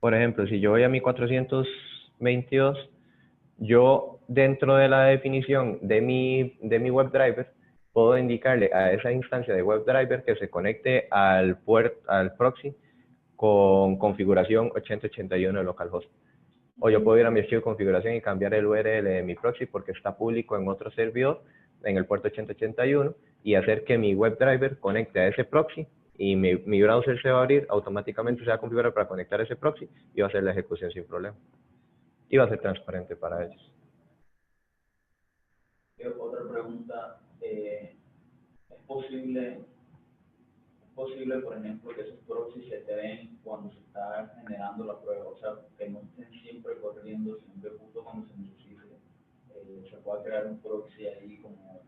Por ejemplo, si yo voy a mi 422, yo dentro de la definición de mi WebDriver, puedo indicarle a esa instancia de WebDriver que se conecte al proxy con configuración 8081 de localhost. O yo puedo ir a mi archivo de configuración y cambiar el URL de mi proxy porque está público en otro servidor, en el puerto 8081, y hacer que mi WebDriver conecte a ese proxy y mi browser se va a abrir, automáticamente se va a configurar para conectar a ese proxy y va a hacer la ejecución sin problema. Y va a ser transparente para ellos. Otra pregunta, ¿es posible, por ejemplo, que esos proxies se den cuando se está generando la prueba? O sea, que no estén siempre corriendo, sino que justo cuando se necesite, se pueda crear un proxy ahí como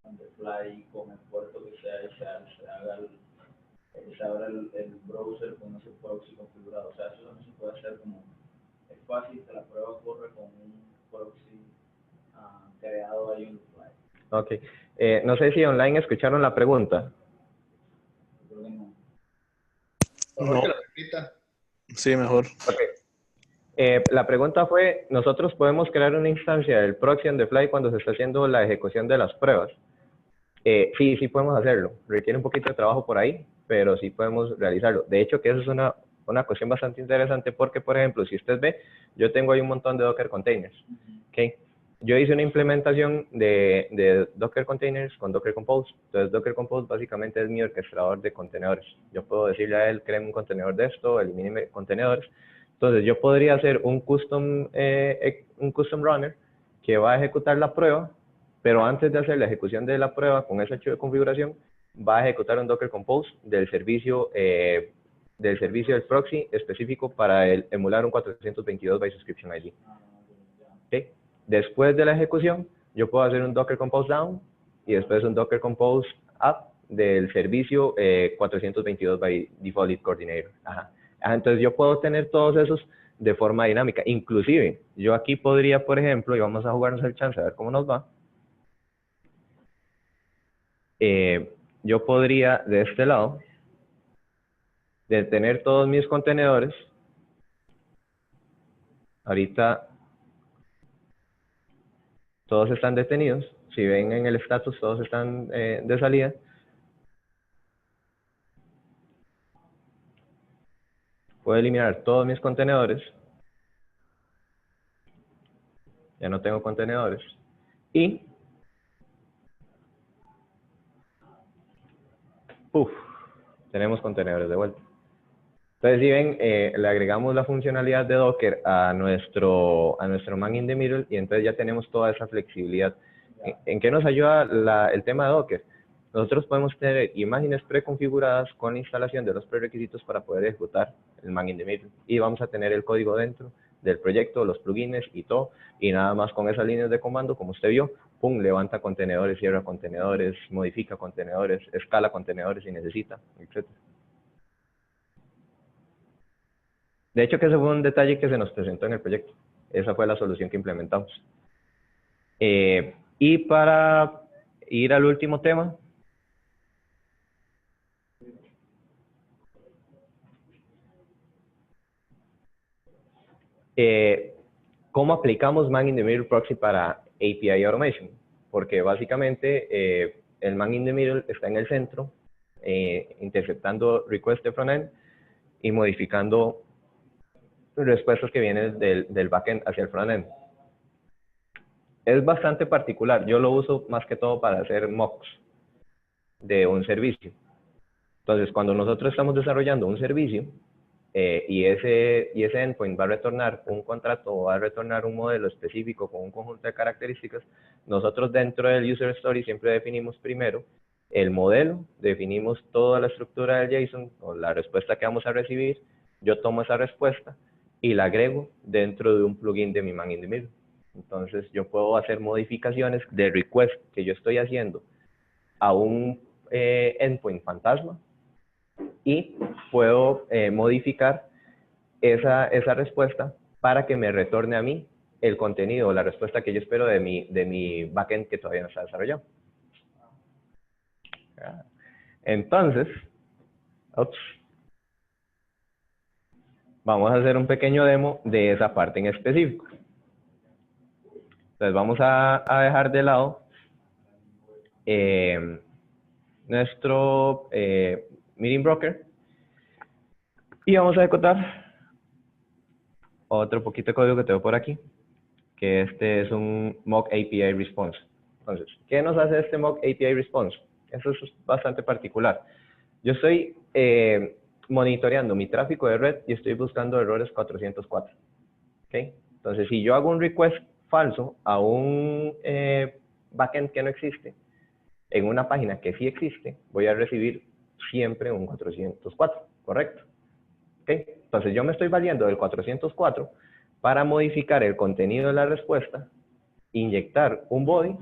on the fly, con el puerto que sea, y se abra el browser con ese proxy configurado. O sea, eso no se puede hacer como, es fácil que la prueba corre con un proxy creado ahí on the fly. Ok. No sé si online escucharon la pregunta. Creo que no. No. Que la repita. Sí, mejor. Okay. La pregunta fue, ¿nosotros podemos crear una instancia del proxy on the fly cuando se está haciendo la ejecución de las pruebas? Sí podemos hacerlo. Requiere un poquito de trabajo por ahí, pero sí podemos realizarlo. De hecho, que eso es una cuestión bastante interesante porque, por ejemplo, si usted ve, yo tengo ahí un montón de Docker containers. ¿Okay? Yo hice una implementación de Docker Containers con Docker Compose. Entonces, Docker Compose básicamente es mi orquestador de contenedores. Yo puedo decirle a él, créeme un contenedor de esto, elimíneme contenedores. Entonces, yo podría hacer un custom runner que va a ejecutar la prueba, pero antes de hacer la ejecución de la prueba con ese archivo de configuración, va a ejecutar un Docker Compose del servicio del proxy específico para emular un 422 by Subscription ID. ¿Okay? Después de la ejecución, yo puedo hacer un Docker Compose down y después un Docker Compose up del servicio 422 by Default Lead Coordinator. Entonces yo puedo tener todos esos de forma dinámica. Inclusive, yo aquí podría, por ejemplo, y vamos a jugarnos el chance a ver cómo nos va. Yo podría, de este lado, detener todos mis contenedores. Ahorita todos están detenidos. Si ven en el status, todos están de salida. Puedo eliminar todos mis contenedores. Ya no tengo contenedores. Y tenemos contenedores de vuelta. Entonces, si ven, le agregamos la funcionalidad de Docker a nuestro man in the middle y entonces ya tenemos toda esa flexibilidad. ¿En qué nos ayuda el tema de Docker? Nosotros podemos tener imágenes preconfiguradas con la instalación de los prerequisitos para poder ejecutar el man in the middle. Y vamos a tener el código dentro del proyecto, los plugins y todo. Y nada más con esas líneas de comando, como usted vio, pum, levanta contenedores, cierra contenedores, modifica contenedores, escala contenedores si necesita, etc. De hecho, que ese fue un detalle que se nos presentó en el proyecto. Esa fue la solución que implementamos. Y para ir al último tema, ¿cómo aplicamos Man-in-the-Middle Proxy para API Automation? Porque básicamente el Man-in-the-Middle está en el centro, interceptando requests de frontend y modificando respuestas que vienen del backend hacia el frontend. Es bastante particular. Yo lo uso más que todo para hacer mocks de un servicio. Entonces, cuando nosotros estamos desarrollando un servicio y ese endpoint va a retornar un contrato o va a retornar un modelo específico con un conjunto de características, nosotros dentro del user story siempre definimos primero el modelo, definimos toda la estructura del JSON o la respuesta que vamos a recibir. Yo tomo esa respuesta y la agrego dentro de un plugin de mi Man-in-the-Middle. Entonces, yo puedo hacer modificaciones de request que yo estoy haciendo a un endpoint fantasma y puedo modificar esa respuesta para que me retorne a mí el contenido o la respuesta que yo espero de mi backend que todavía no está desarrollado. Entonces, vamos a hacer un pequeño demo de esa parte en específico. Entonces vamos a dejar de lado nuestro meeting broker y vamos a ejecutar otro poquito de código que tengo por aquí, que este es un mock API response. Entonces, ¿qué nos hace este mock API response? Eso es bastante particular. Yo estoy monitoreando mi tráfico de red y estoy buscando errores 404. ¿Okay? Entonces, si yo hago un request falso a un backend que no existe, en una página que sí existe, voy a recibir siempre un 404, ¿correcto? ¿Okay? Entonces, yo me estoy valiendo del 404 para modificar el contenido de la respuesta, inyectar un body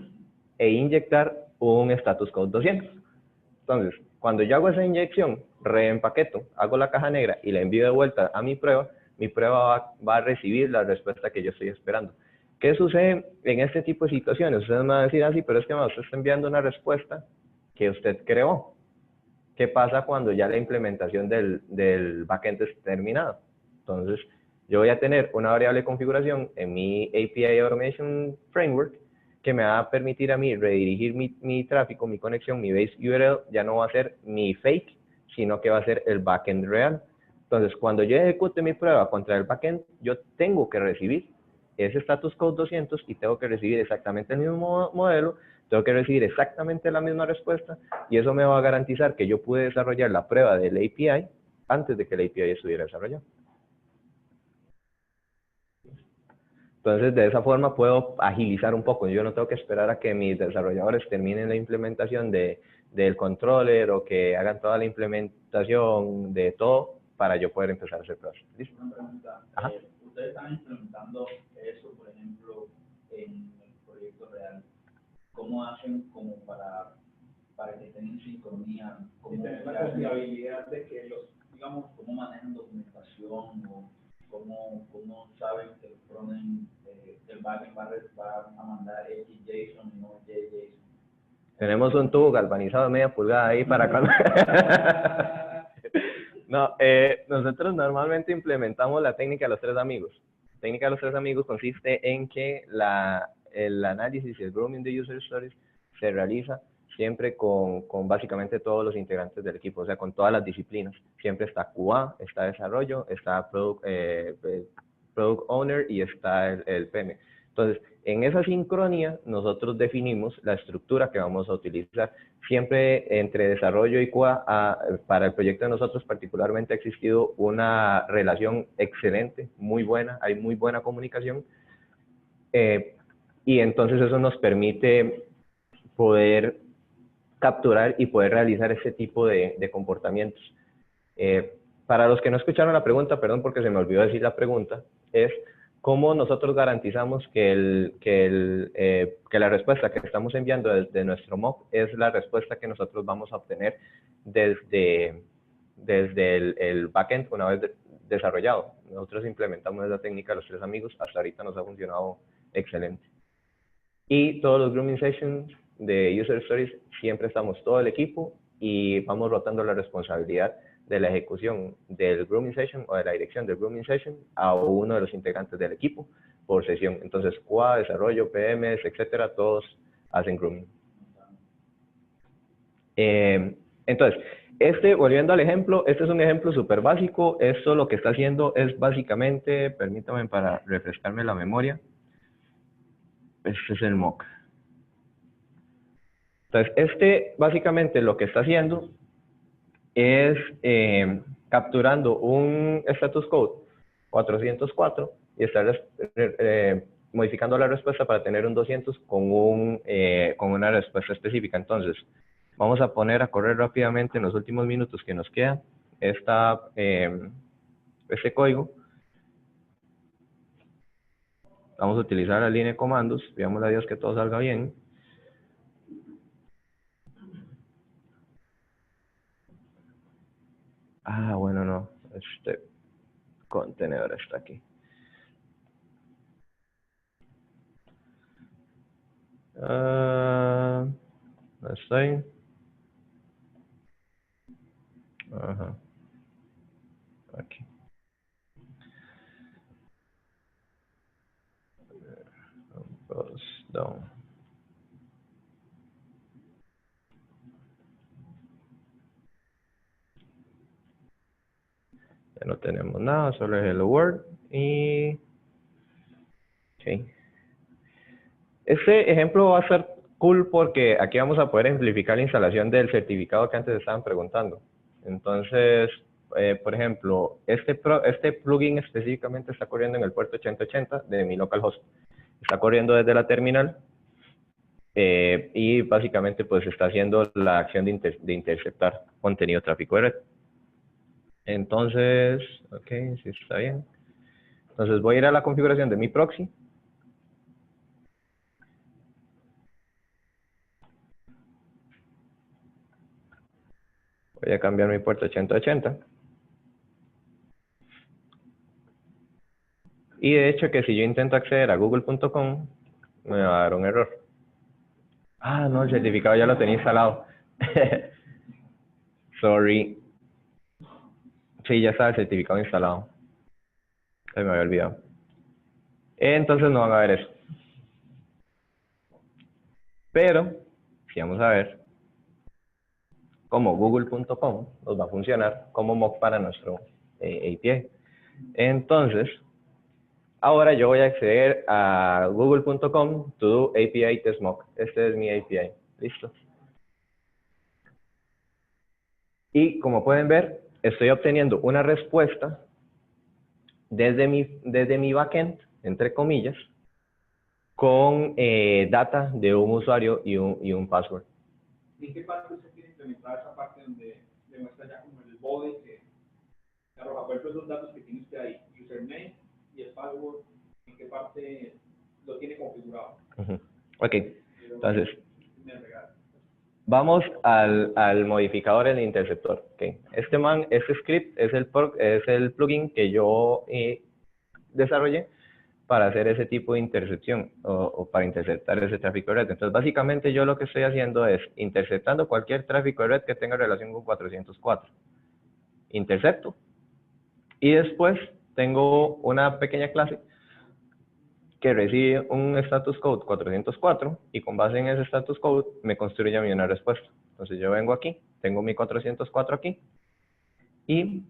e inyectar un status code 200. Entonces, cuando yo hago esa inyección, reempaqueto, hago la caja negra y la envío de vuelta a mi prueba va a recibir la respuesta que yo estoy esperando. ¿Qué sucede en este tipo de situaciones? Ustedes me van a decir así, pero es que usted está enviando una respuesta que usted creó. ¿Qué pasa cuando ya la implementación del backend es terminada? Entonces, yo voy a tener una variable de configuración en mi API Automation Framework que me va a permitir a mí redirigir mi tráfico, mi conexión, mi base URL, ya no va a ser mi fake, sino que va a ser el backend real. Entonces, cuando yo ejecute mi prueba contra el backend, yo tengo que recibir ese status code 200 y tengo que recibir exactamente el mismo modelo, tengo que recibir exactamente la misma respuesta y eso me va a garantizar que yo pude desarrollar la prueba del API antes de que el API estuviera desarrollado. Entonces, de esa forma puedo agilizar un poco. Yo no tengo que esperar a que mis desarrolladores terminen la implementación del controller o que hagan toda la implementación de todo para yo poder empezar a hacer pruebas. ¿Listo? Una pregunta. Ajá. Ustedes están implementando eso, por ejemplo, en el proyecto real. ¿Cómo hacen como para que estén en sincronía? ¿Cómo tener la confiabilidad de que los, digamos, cómo manejan documentación o cómo saben que el frontend del backend va a mandar XJSON y no JJSON? Tenemos un tubo galvanizado de media pulgada ahí para cuando... No, nosotros normalmente implementamos la técnica de los tres amigos. La técnica de los tres amigos consiste en que el análisis y el grooming de user stories se realiza siempre con básicamente todos los integrantes del equipo, o sea, con todas las disciplinas. Siempre está QA, está desarrollo, está product owner y está el PM. Entonces, en esa sincronía, nosotros definimos la estructura que vamos a utilizar. Siempre entre desarrollo y QA, para el proyecto de nosotros particularmente ha existido una relación excelente, muy buena, hay muy buena comunicación. Y entonces eso nos permite poder capturar y poder realizar ese tipo de comportamientos. Para los que no escucharon la pregunta, perdón porque se me olvidó decir la pregunta, es ¿cómo nosotros garantizamos que la respuesta que estamos enviando desde nuestro mock es la respuesta que nosotros vamos a obtener desde el backend una vez desarrollado? Nosotros implementamos esa técnica los 3 amigos, hasta ahorita nos ha funcionado excelente. Y todos los grooming sessions de User Stories siempre estamos todo el equipo y vamos rotando la responsabilidad de la ejecución del grooming session o de la dirección del grooming session a uno de los integrantes del equipo por sesión. Entonces, QA, desarrollo, PMs, etcétera, todos hacen grooming. Entonces, volviendo al ejemplo, este es un ejemplo súper básico. Esto lo que está haciendo es básicamente, permítame para refrescarme la memoria, este es el mock. Entonces, básicamente lo que está haciendo es capturando un status code 404 y estar modificando la respuesta para tener un 200 con una respuesta específica. Entonces, vamos a poner a correr rápidamente en los últimos minutos que nos queda este código. Vamos a utilizar la línea de comandos. Veámosle a Dios que todo salga bien. Bueno, no. Este contenedor está aquí. No está ahí. Ajá. Aquí. Down. Ya no tenemos nada, solo es Hello World y... Ok. Este ejemplo va a ser cool porque aquí vamos a poder ejemplificar la instalación del certificado que antes estaban preguntando. Entonces, por ejemplo, este plugin específicamente está corriendo en el puerto 8080 de mi localhost. Está corriendo desde la terminal y básicamente pues está haciendo la acción de interceptar contenido tráfico de red. Entonces, ok, sí está bien. Entonces voy a ir a la configuración de mi proxy. Voy a cambiar mi puerto 8080. Y de hecho que si yo intento acceder a google.com, me va a dar un error. No, el certificado ya lo tenía instalado. Sorry. Sí, ya está el certificado instalado. Se me había olvidado. Entonces no van a ver eso. Pero, si vamos a ver, como google.com nos va a funcionar como mock para nuestro API. Entonces, ahora yo voy a acceder a google.com to do API test mock. Este es mi API. Listo. Y como pueden ver, estoy obteniendo una respuesta desde mi backend, entre comillas, con data de un usuario y un password. ¿En qué parte usted quiere implementar esa parte donde demuestra ya como el body que arroja, por ejemplo, esos datos que tiene usted ahí, username y el password, en qué parte lo tiene configurado? Ok, entonces, vamos al modificador en el interceptor. Okay. Este script es el plugin que yo desarrollé para hacer ese tipo de intercepción o para interceptar ese tráfico de red. Entonces, básicamente yo lo que estoy haciendo es interceptando cualquier tráfico de red que tenga relación con 404. Intercepto. Y después tengo una pequeña clase que recibe un status code 404 y con base en ese status code me construye a mí una respuesta. Entonces yo vengo aquí, tengo mi 404 aquí y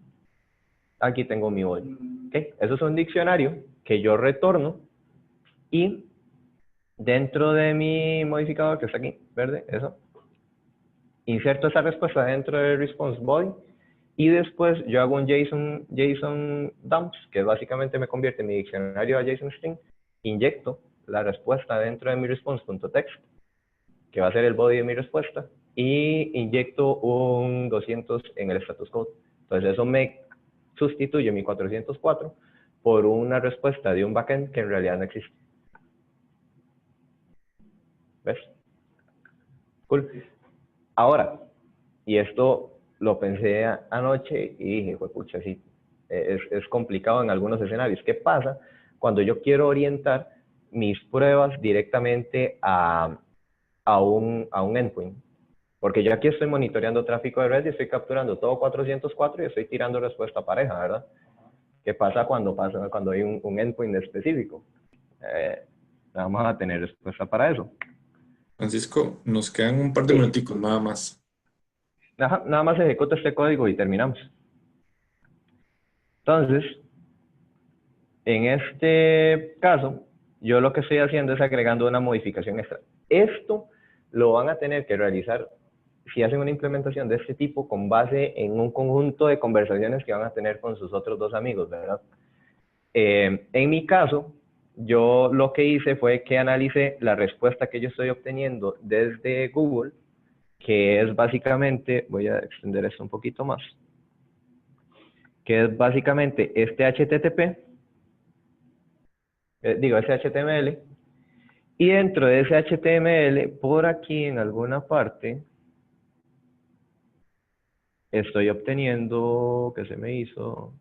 aquí tengo mi body. ¿Okay? Eso es un diccionario que yo retorno y dentro de mi modificador que está aquí, verde, eso, inserto esa respuesta dentro del response body y después yo hago un JSON dumps, que básicamente me convierte mi diccionario a JSON string, inyecto la respuesta dentro de mi response.text, que va a ser el body de mi respuesta, y inyecto un 200 en el status code. Entonces eso me sustituye mi 404 por una respuesta de un backend que en realidad no existe. ¿Ves? Cool. Ahora, y esto lo pensé anoche y dije, pues pucha, sí, es complicado en algunos escenarios. ¿Qué pasa cuando yo quiero orientar mis pruebas directamente a un endpoint? Porque yo aquí estoy monitoreando tráfico de red y estoy capturando todo 404 y estoy tirando respuesta pareja, ¿verdad? ¿Qué pasa cuando hay un endpoint específico? Vamos a tener respuesta para eso. Francisco, nos quedan un par de minuticos nada más. Nada más ejecuto este código y terminamos. Entonces, en este caso, yo lo que estoy haciendo es agregando una modificación extra. Esto lo van a tener que realizar si hacen una implementación de este tipo con base en un conjunto de conversaciones que van a tener con sus otros dos amigos, ¿verdad? En mi caso, yo lo que hice fue que analicé la respuesta que yo estoy obteniendo desde Google, que es básicamente, voy a extender esto un poquito más, que es básicamente este HTTP, ese HTML, y dentro de ese HTML, por aquí en alguna parte, estoy obteniendo, ¿qué se me hizo?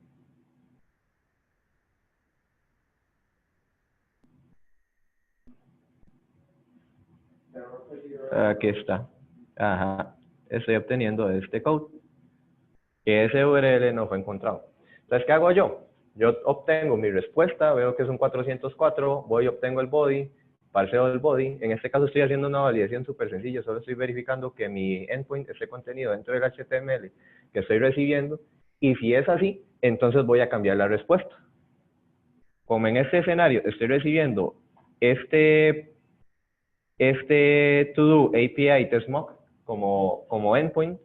Aquí está. Ajá. Estoy obteniendo este code, que ese URL no fue encontrado. Entonces, ¿qué hago yo? Yo obtengo mi respuesta, veo que es un 404, voy y obtengo el body, parseo del body. En este caso estoy haciendo una validación súper sencilla, solo estoy verificando que mi endpoint esté contenido dentro del HTML que estoy recibiendo, y si es así, entonces voy a cambiar la respuesta. Como en este escenario estoy recibiendo este to-do API test-mock como endpoint,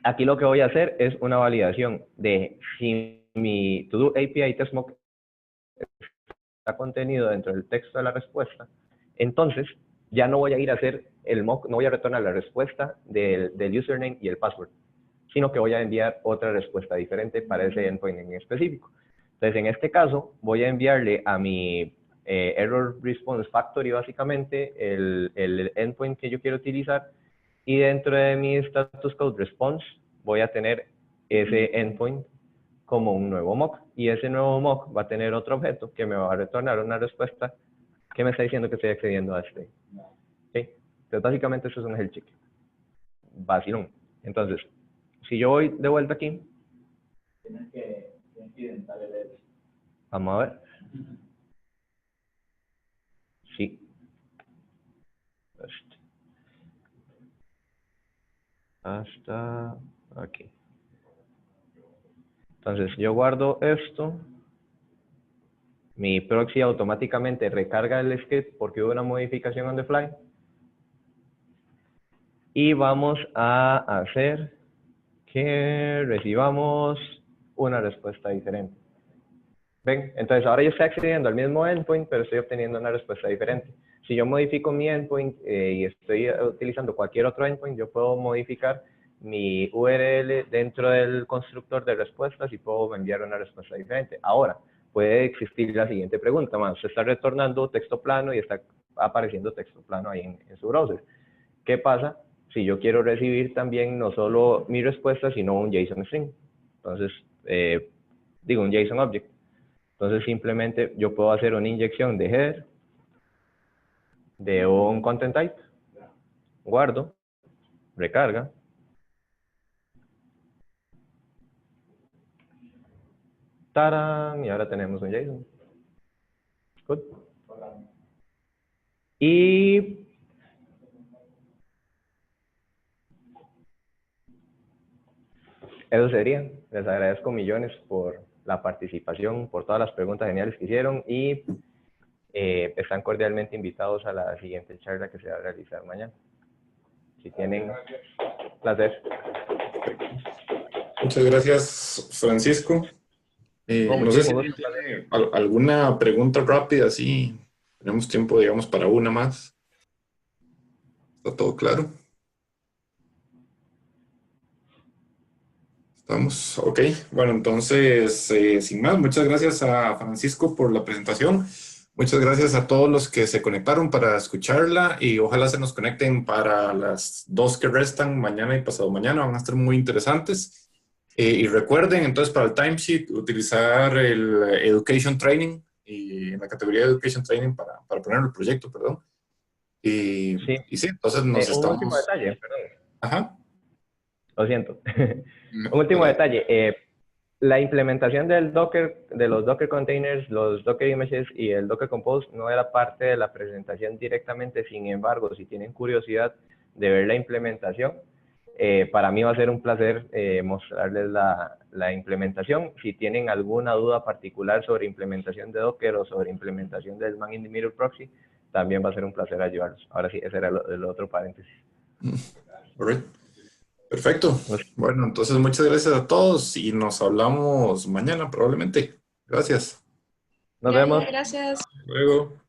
aquí lo que voy a hacer es una validación de si mi to-do API test-mock está contenido dentro del texto de la respuesta. Entonces, ya no voy a ir a hacer el mock, no voy a retornar la respuesta del username y el password, sino que voy a enviar otra respuesta diferente para ese endpoint en específico. Entonces, en este caso, voy a enviarle a mi Error Response Factory, básicamente, el endpoint que yo quiero utilizar, y dentro de mi Status Code Response voy a tener ese endpoint como un nuevo mock, y ese nuevo mock va a tener otro objeto que me va a retornar una respuesta que me está diciendo que estoy accediendo a este. ¿Sí? Entonces, básicamente, eso es un health check. Vacilón. Entonces, si yo voy de vuelta aquí, Tienes que incidentar el edge. vamos a ver. Sí. Hasta aquí. Entonces, yo guardo esto. Mi proxy automáticamente recarga el script porque hubo una modificación on the fly. Y vamos a hacer que recibamos una respuesta diferente. ¿Ven? Entonces ahora yo estoy accediendo al mismo endpoint, pero estoy obteniendo una respuesta diferente. Si yo modifico mi endpoint y estoy utilizando cualquier otro endpoint, yo puedo modificar mi URL dentro del constructor de respuestas y puedo enviar una respuesta diferente. Ahora, puede existir la siguiente pregunta, más. Se está retornando texto plano y está apareciendo texto plano ahí en su browser. ¿Qué pasa si yo quiero recibir también no solo mi respuesta, sino un JSON string? Entonces, un JSON object. Entonces, simplemente yo puedo hacer una inyección de header de un content type, guardo, recarga, ¡tarán! Y ahora tenemos un JSON. Good. Y eso sería. Les agradezco millones por la participación, por todas las preguntas geniales que hicieron, y están cordialmente invitados a la siguiente charla que se va a realizar mañana. Si tienen, placer. Muchas gracias, Francisco. Con No sé si muchísimo gusto. tiene alguna pregunta rápida, sí. Tenemos tiempo, digamos, para una más. ¿Está todo claro? Estamos, ok. Bueno, entonces, sin más, muchas gracias a Francisco por la presentación. Muchas gracias a todos los que se conectaron para escucharla y ojalá se nos conecten para las 2 que restan mañana y pasado mañana. Van a estar muy interesantes. Y recuerden, entonces, para el timesheet, utilizar el Education Training y en la categoría de Education Training para poner el proyecto, perdón. Y Sí. sí, entonces nos Un estamos... último detalle, perdón. Ajá. Lo siento. Un último detalle. La implementación del Docker, de los Docker Containers, los Docker Images y el Docker Compose no era parte de la presentación directamente. Sin embargo, si tienen curiosidad de ver la implementación, para mí va a ser un placer mostrarles la implementación. Si tienen alguna duda particular sobre implementación de Docker o sobre implementación del Man in the Middle Proxy, también va a ser un placer ayudarlos. Ahora sí, ese era el otro paréntesis. All right. Perfecto. Bueno, entonces muchas gracias a todos y nos hablamos mañana probablemente. Gracias. Nos vemos. Gracias. Luego.